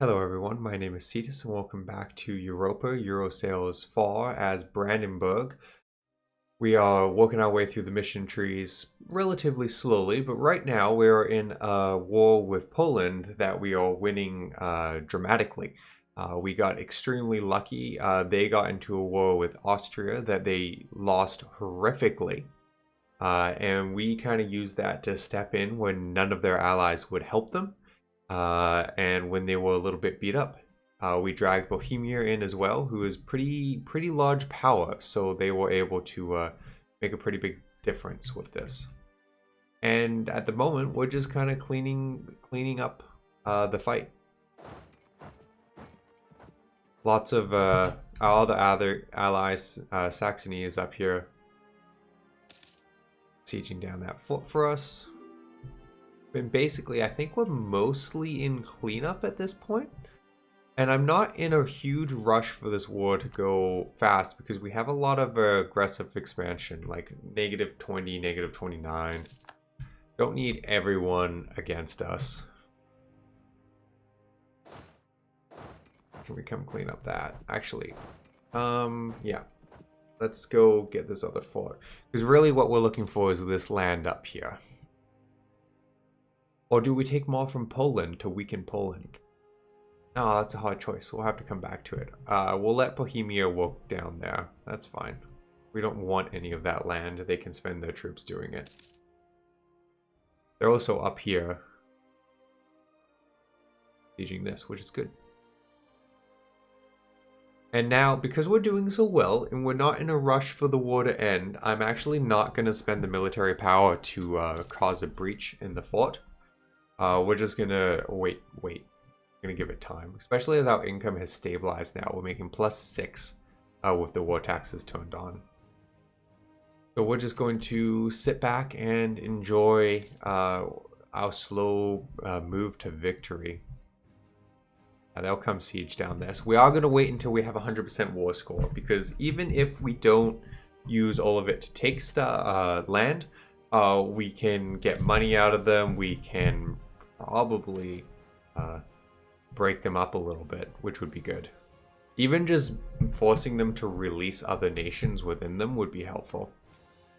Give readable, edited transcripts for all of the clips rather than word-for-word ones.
Hello everyone, my name is Cetus and welcome back to Europa. Eurosail as far as Brandenburg. We are working our way through the mission trees relatively slowly, but right now we're in a war with Poland that we are winning dramatically. We got extremely lucky. They got into a war with Austria that they lost horrifically. And we kind of used that to step in when none of their allies would help them. And when they were a little bit beat up. We dragged Bohemia in as well, who is pretty large power, so they were able to make a pretty big difference with this. And at the moment, we're just kind of cleaning up the fight. Lots of all the other allies, Saxony is up here, sieging down that fort for us. And basically, I think we're mostly in cleanup at this point. And I'm not in a huge rush for this war to go fast because we have a lot of aggressive expansion, like -20, -29. Don't need everyone against us. Can we come clean up that? Actually, yeah. Let's go get this other fort. Because really what we're looking for is this land up here. Or do we take more from Poland to weaken Poland? Oh, that's a hard choice. We'll have to come back to it. We'll let Bohemia work down there. That's fine. We don't want any of that land. They can spend their troops doing it. They're also up here sieging this, which is good. And now, because we're doing so well and we're not in a rush for the war to end, I'm actually not going to spend the military power to cause a breach in the fort. We're just gonna wait. We're gonna give it time, especially as our income has stabilized now. We're making +6 with the war taxes turned on. So we're just going to sit back and enjoy our slow move to victory. They'll come siege down this. We are gonna wait until we have 100% war score, because even if we don't use all of it to take land, we can get money out of them. We can probably break them up a little bit, which would be good. Even just forcing them to release other nations within them would be helpful.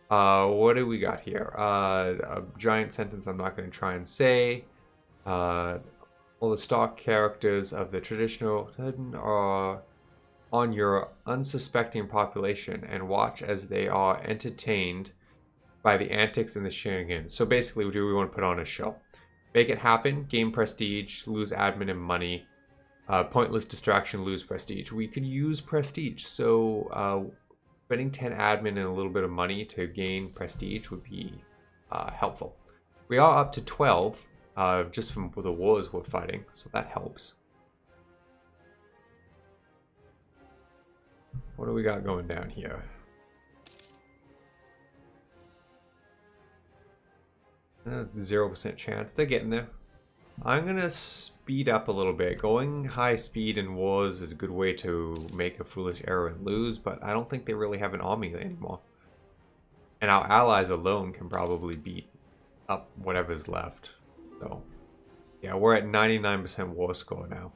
What do we got here? A giant sentence I'm not going to try and say. All the stock characters of the traditional are on your unsuspecting population and watch as they are entertained by the antics and the shenanigans. So basically, do we want to put on a show? Make it happen, gain prestige, lose admin and money. Pointless distraction, lose prestige. We could use prestige, so spending 10 admin and a little bit of money to gain prestige would be helpful. We are up to 12, just from the wars we're fighting, so that helps. What do we got going down here? 0% chance. They're getting there. I'm gonna speed up a little bit. Going high speed in wars is a good way to make a foolish error and lose, but I don't think they really have an army anymore. And our allies alone can probably beat up whatever's left. So, yeah, we're at 99% war score now.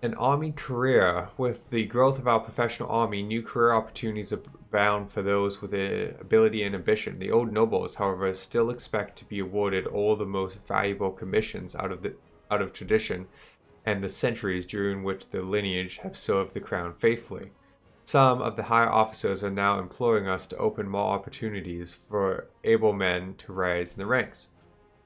An army career. With the growth of our professional army, new career opportunities abound for those with the ability and ambition. The old nobles, however, still expect to be awarded all the most valuable commissions out of tradition and the centuries during which the lineage have served the crown faithfully. Some of the higher officers are now imploring us to open more opportunities for able men to rise in the ranks.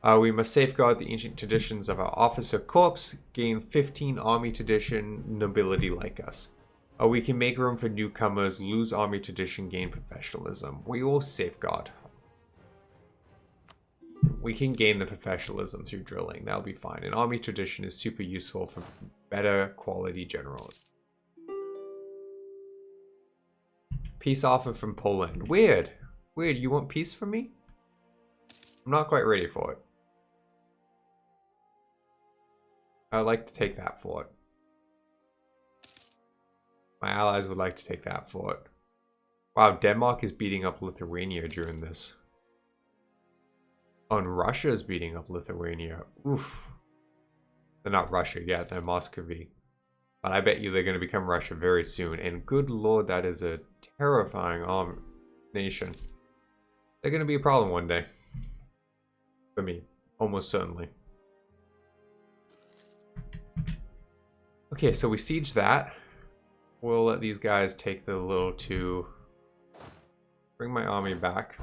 We must safeguard the ancient traditions of our officer corps, gain 15 army tradition, nobility like us. We can make room for newcomers, lose army tradition, gain professionalism. We will safeguard. We can gain the professionalism through drilling. That'll be fine. And army tradition is super useful for better quality generals. Peace offer from Poland. Weird. Weird. You want peace from me? I'm not quite ready for it. I'd like to take that fort. My allies would like to take that fort. Wow, Denmark is beating up Lithuania during this. Oh, and Russia is beating up Lithuania. Oof. They're not Russia yet, they're Muscovy. But I bet you they're going to become Russia very soon. And good lord, that is a terrifying nation. They're going to be a problem one day. For me. Almost certainly. Okay, so we siege that. We'll let these guys take the little two. Bring my army back.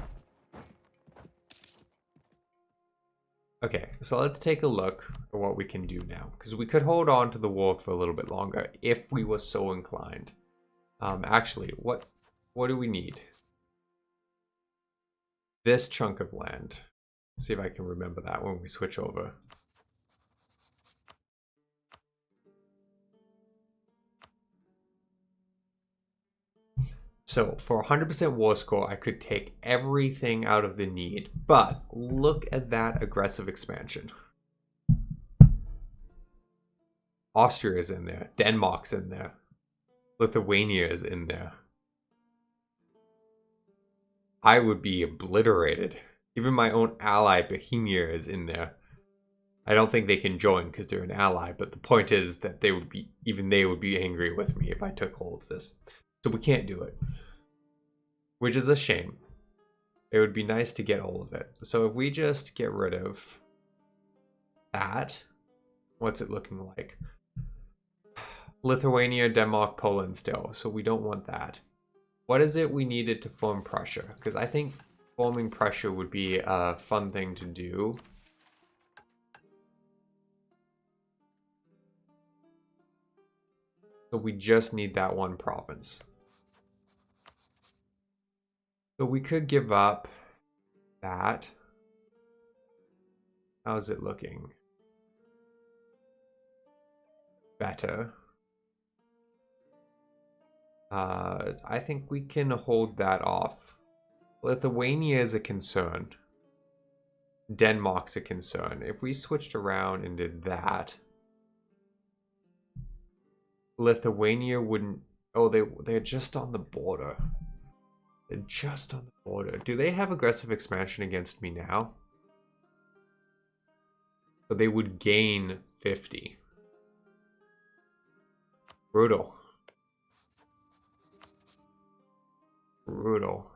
Okay, so let's take a look at what we can do now. Because we could hold on to the war for a little bit longer if we were so inclined. Actually, what do we need? This chunk of land. Let's see if I can remember that when we switch over. So for 100% war score, I could take everything out of the need. But look at that aggressive expansion. Austria is in there. Denmark's in there. Lithuania is in there. I would be obliterated. Even my own ally, Bohemia, is in there. I don't think they can join because they're an ally, but the point is that they would be, even they would be angry with me if I took all of this. So we can't do it. Which is a shame. It would be nice to get all of it. So if we just get rid of that, what's it looking like? Lithuania, Denmark, Poland still. So we don't want that. What is it we needed to form Prussia? Because I think forming Prussia would be a fun thing to do. So we just need that one province. So we could give up that. How's it looking? Better. I think we can hold that off. Lithuania is a concern. Denmark's a concern. If we switched around and did that, Lithuania wouldn't... Oh, they're just on the border. They're just on the border. Do they have aggressive expansion against me now? So they would gain 50. Brutal. Brutal.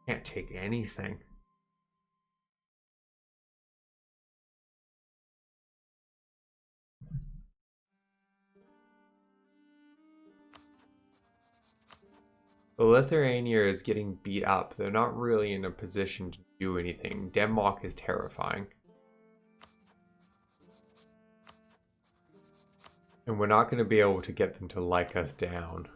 Can't take anything. The Lithuania is getting beat up. They're not really in a position to do anything. Denmark is terrifying. And we're not going to be able to get them to like us down.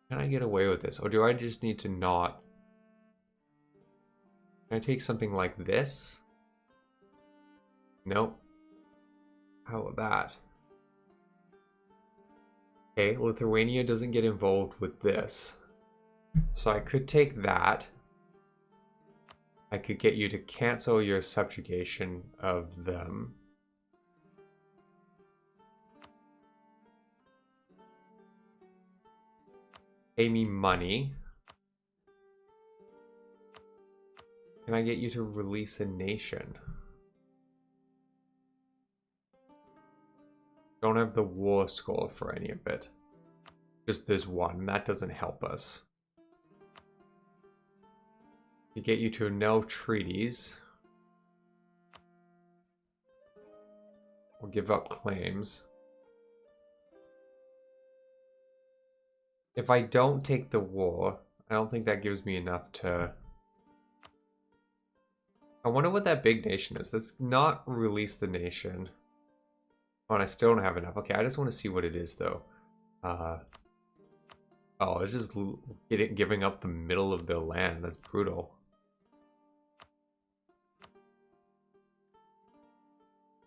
Can I get away with this? Or do I just need to not? Can I take something like this? Nope. How about that? Okay, Lithuania doesn't get involved with this. So I could take that. I could get you to cancel your subjugation of them. Pay me money. Can I get you to release a nation? Don't have the war score for any of it. Just this one. That doesn't help us. To get you to annul treaties. Or give up claims. If I don't take the war, I don't think that gives me enough to... I wonder what that big nation is. Let's not release the nation. Oh, and I still don't have enough. Okay, I just want to see what it is, though. Oh, it's just giving up the middle of their land. That's brutal.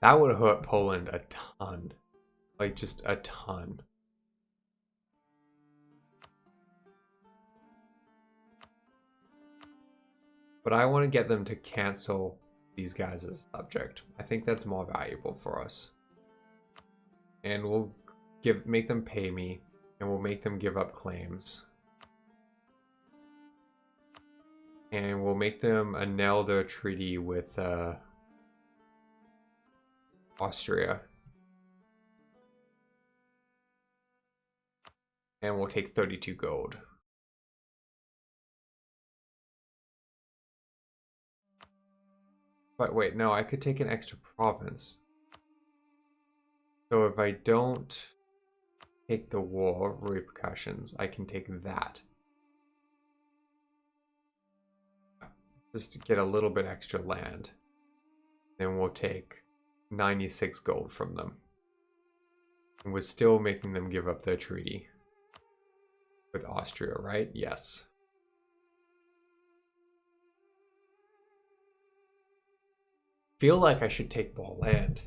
That would hurt Poland a ton. Like, just a ton. But I want to get them to cancel these guys as a subject. I think that's more valuable for us. And we'll make them pay me, and we'll make them give up claims. And we'll make them annul their treaty with Austria. And we'll take 32 gold. But wait, no, I could take an extra province. So if I don't take the war repercussions, I can take that. Just to get a little bit extra land. Then we'll take 96 gold from them. And we're still making them give up their treaty. With Austria, right? Yes. Feel like I should take more land.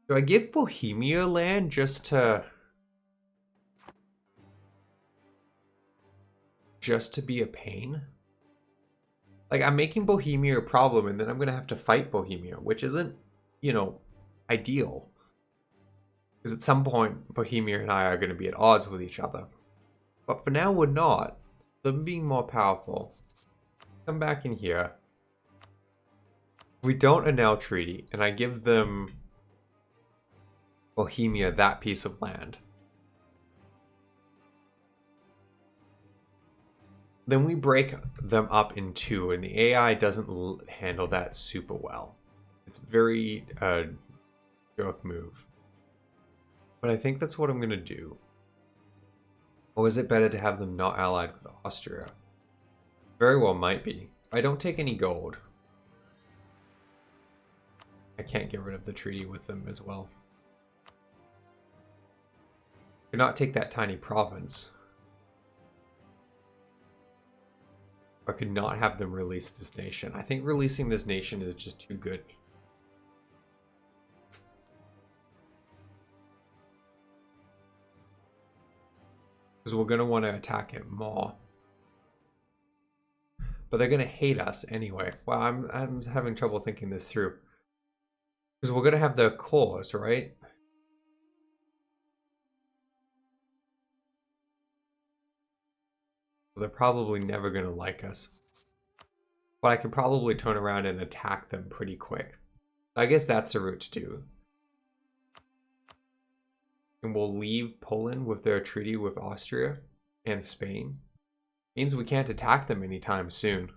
Do I give Bohemia land just to be a pain? Like, I'm making Bohemia a problem, and then I'm gonna have to fight Bohemia, which isn't, you know, ideal. Because at some point, Bohemia and I are gonna be at odds with each other. But for now, we're not. Them being more powerful. Come back in here. We don't annul treaty, and I give them Bohemia that piece of land. Then we break them up in two, and the AI doesn't handle that super well. It's very jerk move. But I think that's what I'm going to do. Or is it better to have them not allied with Austria? Very well might be. I don't take any gold. I can't get rid of the treaty with them as well. Do not take that tiny province. I could not have them release this nation. I think releasing this nation is just too good. Because we're going to want to attack it more. But they're going to hate us anyway. Well, I'm having trouble thinking this through. Because we're going to have the cause, right? They're probably never going to like us. But I could probably turn around and attack them pretty quick. I guess that's the route to do. And we'll leave Poland with their treaty with Austria and Spain. Means we can't attack them anytime soon.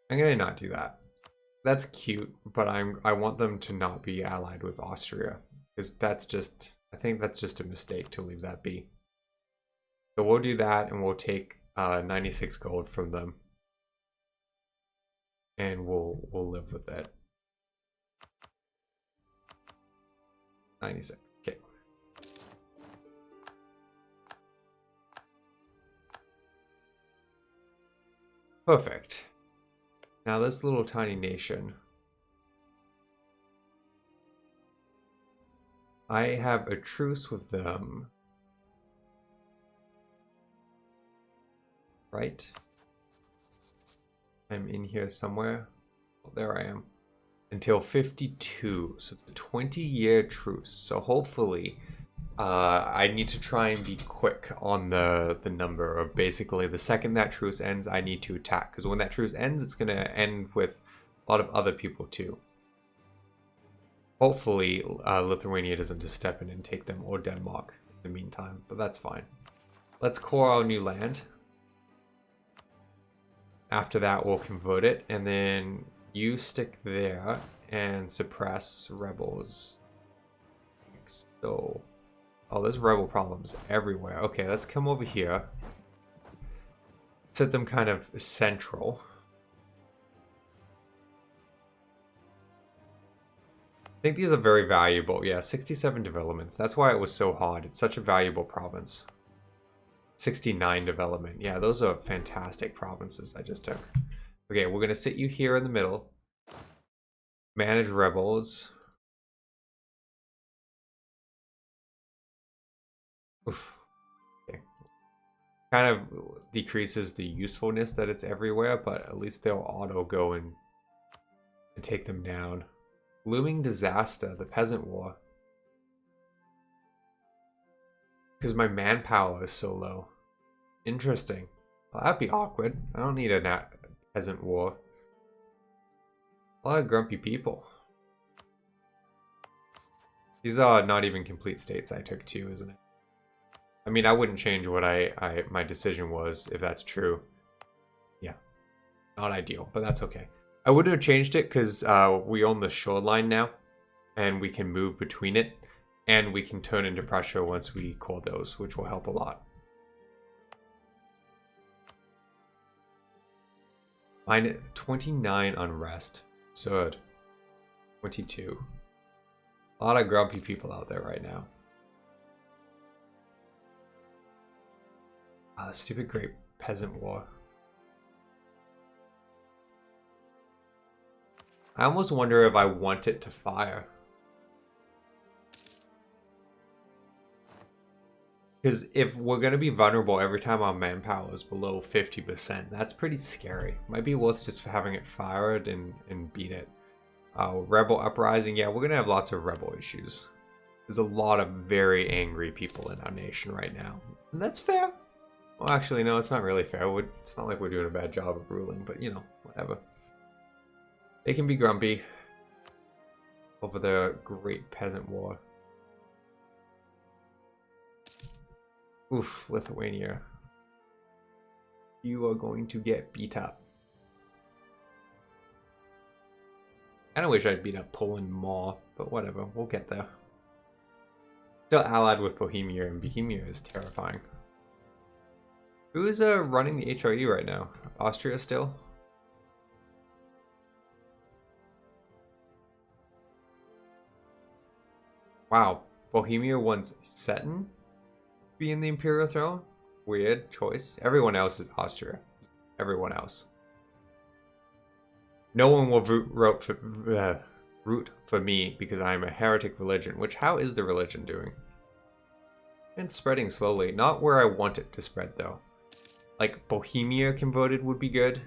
I'm gonna not do that. That's cute, but I want them to not be allied with Austria. Because that's just, I think that's just a mistake to leave that be. So we'll do that, and we'll take 96 gold from them. And we'll live with it. 96. Okay. Perfect. Now this little tiny nation. I have a truce with them. Right? I'm in here somewhere. Oh, there I am. Until 52. So it's a 20-year truce. So hopefully I need to try and be quick on the number of basically the second that truce ends, I need to attack. Because when that truce ends, it's going to end with a lot of other people too. Hopefully Lithuania doesn't just step in and take them, or Denmark in the meantime. But that's fine. Let's core our new land. After that, we'll convert it, and then you stick there and suppress rebels. So, oh, there's rebel problems everywhere. Okay, let's come over here. Set them kind of central. I think these are very valuable. Yeah, 67 developments. That's why it was so hard. It's such a valuable province. 69 development. Yeah, those are fantastic provinces I just took. Okay, we're going to sit you here in the middle. Manage rebels. Oof. Okay. Kind of decreases the usefulness that it's everywhere, but at least they'll auto go and take them down. Looming disaster, the Peasant War. Because my manpower is so low. Interesting. Well, that'd be awkward. I don't need a peasant war. A lot of grumpy people. These are not even complete states I took too, isn't it? I mean, I wouldn't change what my decision was if that's true. Yeah. Not ideal, but that's okay. I wouldn't have changed it because we own the shoreline now. And we can move between it. And we can turn into pressure once we call those, which will help a lot. Mine 29 unrest. Absurd. 22. A lot of grumpy people out there right now. Ah, the stupid Great Peasant War. I almost wonder if I want it to fire. Because if we're going to be vulnerable every time our manpower is below 50%, that's pretty scary. Might be worth just having it fired and beat it. Rebel uprising, yeah, we're going to have lots of rebel issues. There's a lot of very angry people in our nation right now. And that's fair. Well, actually, no, it's not really fair. It's not like we're doing a bad job of ruling, but, you know, whatever. They can be grumpy over the Great Peasant War. Oof, Lithuania. You are going to get beat up. I kinda wish I'd beat up Poland more, but whatever, we'll get there. Still allied with Bohemia, and Bohemia is terrifying. Who is running the HRE right now? Austria still? Wow, Bohemia wants Cetin be in the Imperial throne? Weird choice. Everyone else is Austria. Everyone else. No one will root for me because I am a heretic religion. Which, how is the religion doing? It's spreading slowly. Not where I want it to spread, though. Like, Bohemia converted would be good.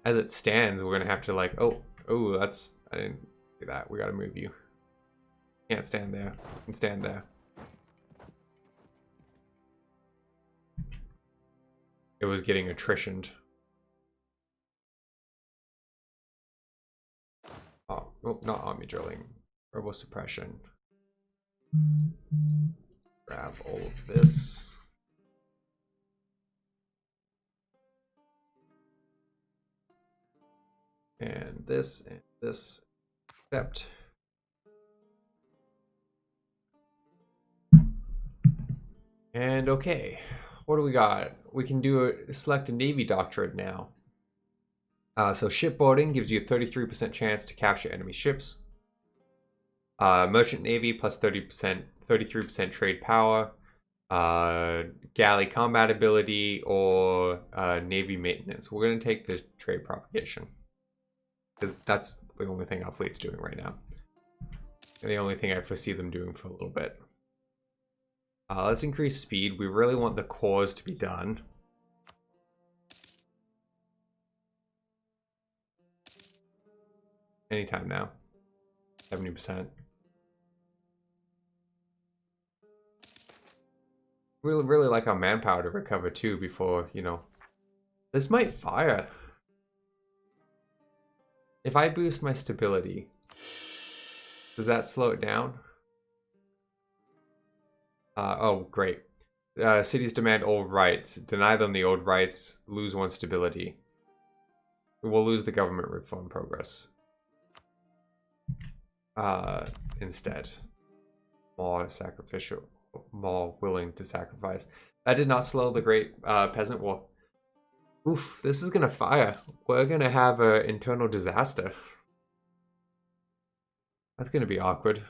As it stands, we're gonna have to like, oh, that's, I didn't do that. We gotta move you. Can't stand there. You can stand there. It was getting attritioned. Oh, not army drilling. Rebel suppression. Grab all of this. And this, accept. And okay, what do we got? We can select a Navy doctrine now. So shipboarding gives you a 33% chance to capture enemy ships. Merchant Navy plus 33% trade power. Galley combat ability or Navy maintenance. We're going to take the trade propagation. Because that's the only thing our fleet's doing right now. And the only thing I foresee them doing for a little bit. Let's increase speed. We really want the cores to be done. Anytime now. 70%. Really like our manpower to recover too before, you know. This might fire. If I boost my stability, does that slow it down? Oh, great. Cities demand old rights. Deny them the old rights. Lose one stability. We'll lose the government reform progress. Instead. More sacrificial. More willing to sacrifice. That did not slow the Great Peasant War. Oof, this is gonna fire. We're gonna have an internal disaster. That's gonna be awkward.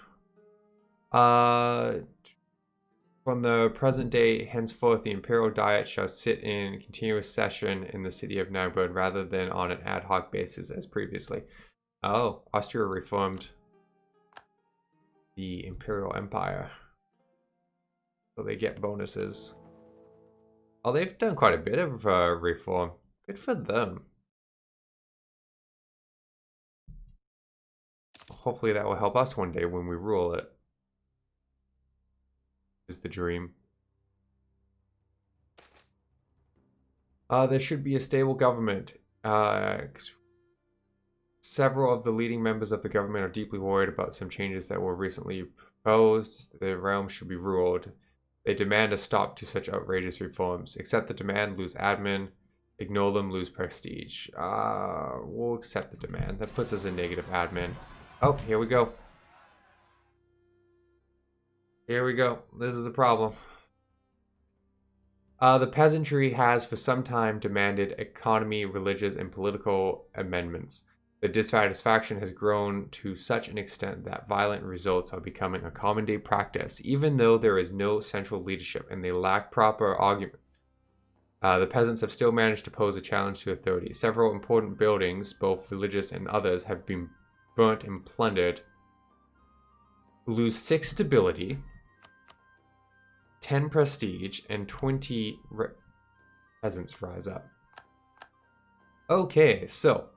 From the present day, henceforth, the Imperial Diet shall sit in continuous session in the city of Nuremberg rather than on an ad hoc basis as previously. Oh, Austria reformed the Imperial Empire. So they get bonuses. Oh, they've done quite a bit of reform. Good for them. hopefully that will help us one day when we rule it. Is the dream. There should be a stable government. Several of the leading members of the government are deeply worried about some changes that were recently proposed. The realm should be ruled. They demand a stop to such outrageous reforms. Accept the demand, lose admin. Ignore them, lose prestige. We'll accept the demand. That puts us in negative admin. Oh, here we go. Here we go. This is a problem. The peasantry has for some time demanded economy, religious, and political amendments. The dissatisfaction has grown to such an extent that violent results are becoming a common day practice, even though there is no central leadership and they lack proper argument. The peasants have still managed to pose a challenge to authority. Several important buildings, both religious and others, have been burnt and plundered. Lose 6 stability, 10 prestige, and 20 peasants rise up. Okay, so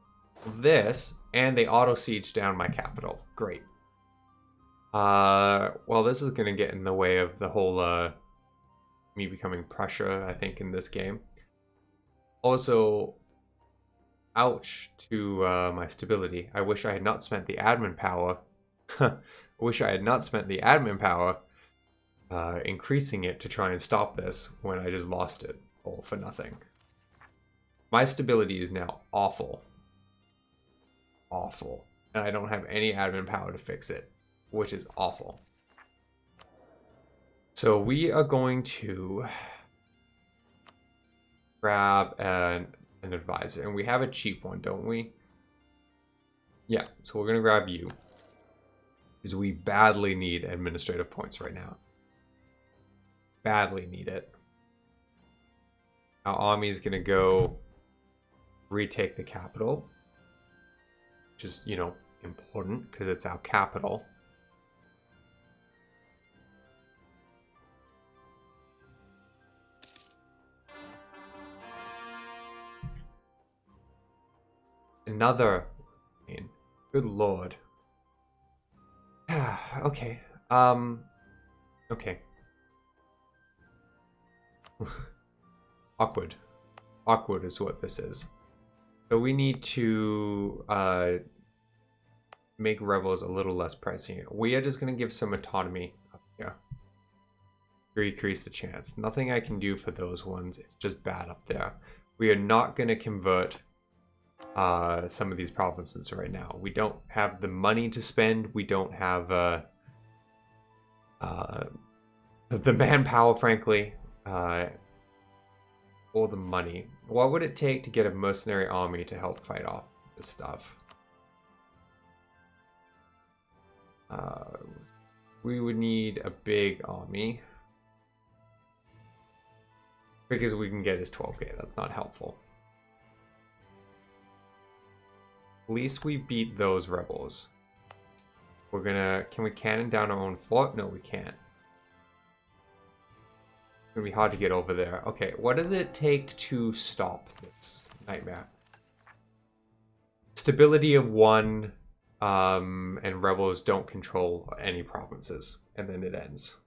this, and they auto siege down my capital. Great. Well, this is going to get in the way of the whole me becoming Prussia, I think, in this game. Also, ouch to my stability. I wish I had not spent the admin power. I wish I had not spent the admin power increasing it to try and stop this when I just lost it all for nothing. My stability is now awful. Awful. And I don't have any admin power to fix it, which is awful. So we are going to grab an advisor, and we have a cheap one, don't we? Yeah, so we're going to grab you, because we badly need administrative points right now. Badly need it. Our army is going to go retake the capital, which is, you know, important because it's our capital. Another. Good lord. Okay. Okay. Awkward. Awkward is what this is. So we need to make rebels a little less pressing. We are just going to give some autonomy up here to decrease the chance. Nothing I can do for those ones. It's just bad up there. We are not going to convert some of these provinces right now. We don't have the money to spend. We don't have the manpower, frankly, or the money. What would it take to get a mercenary army to help fight off this stuff? We would need a big army. Because we can get his 12k. That's not helpful. At least we beat those rebels. We're gonna... Can we cannon down our own fort? No, we can't. It's gonna be hard to get over there. Okay, what does it take to stop this nightmare? Stability of 1, and rebels don't control any provinces. And then it ends.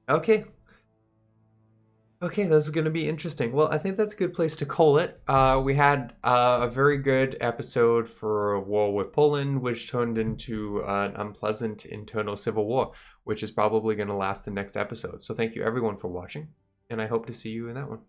Okay. Okay, this is going to be interesting. Well, I think that's a good place to call it. We had a very good episode for a war with Poland, which turned into an unpleasant internal civil war, which is probably going to last the next episode. So thank you everyone for watching, and I hope to see you in that one.